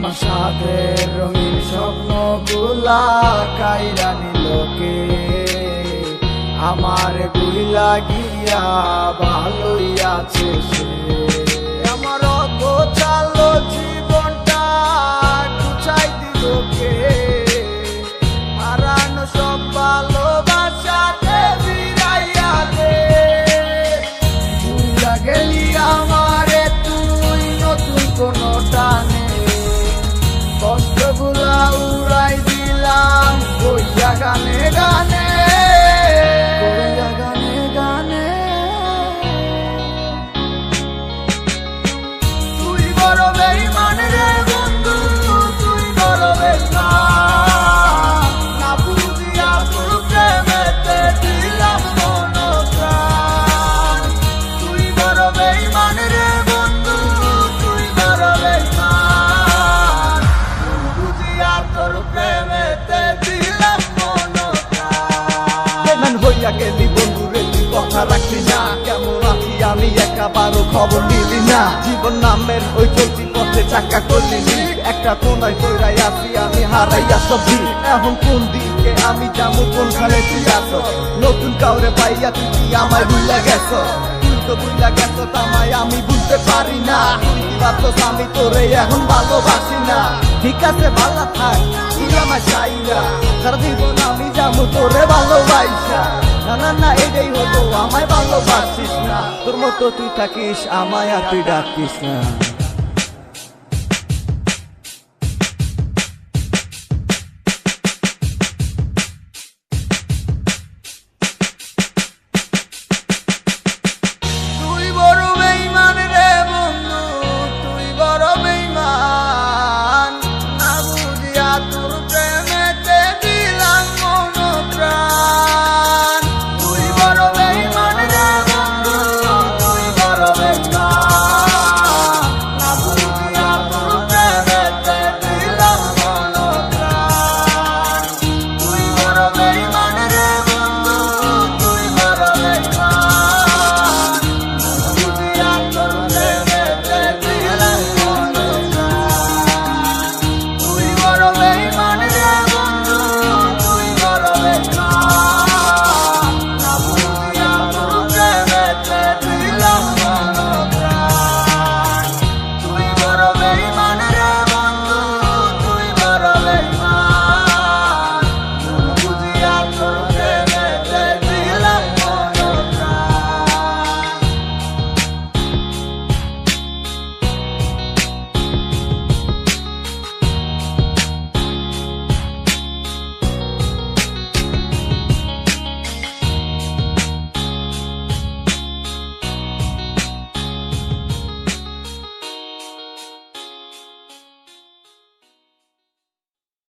আমার সাথে রঙিন স্বপ্নগুলা কাইরা নিলোকে, আমার গুইলা গিয়া ভালোই আছে সে। আমার অগোছালো জীবনটা গুছাই দিলোকে, হারানো সব ভালোবাসাকে ফিরাইয়া দে। ভুইলা গেলি আমারে তুই নতুন কোনো টানে, কষ্টগুলা উড়াই দিলাম কইয়া গানে গানে, কইয়া গানে গানে। তুই বড় বেঈমান রে বন্ধু, তুই বড় বেঈমান, না বুঝিয়া তোর প্রেমেতে দিলাম মন প্রাণ। তুই বড় বেঈমান রে বন্ধু, তুই বড় বেঈমান, বুঝিয়া তোর প্রেমেতে দিলাম মন প্রাণ। বেঈমান হইয়া গেলি বন্ধু রে, তুই কথা রাখলি না, কেমন আছি আমি একাবারও খবর নিলি না। জীবন নামের ওই চলতি পথে চাকা করলি, একটা কোনায় কইরাই আছি আমি হারাইয়া সবজি। এখন কোন দিকে আমি যাবো, কোনখানে তুই আছো? নতুন কাউরে পাইয়া তুই কি আমায় ভুইলা গেছ? তুই তো ভুইলা গেছ তামায় আমি বুঝতে পারি না, ভাবছস আমি তোরে এখন ভালোবাসি না। ঠিক আছে ভালো থাক, ইলামা চাইরা সারা জীবন আমি যাবো তোরে ভালোবাসা। না না না এটাই হতো, আমায় ভালোবাসিস না, তোর মতো তুই থাকিস আমায় আর তুই ডাকিস না।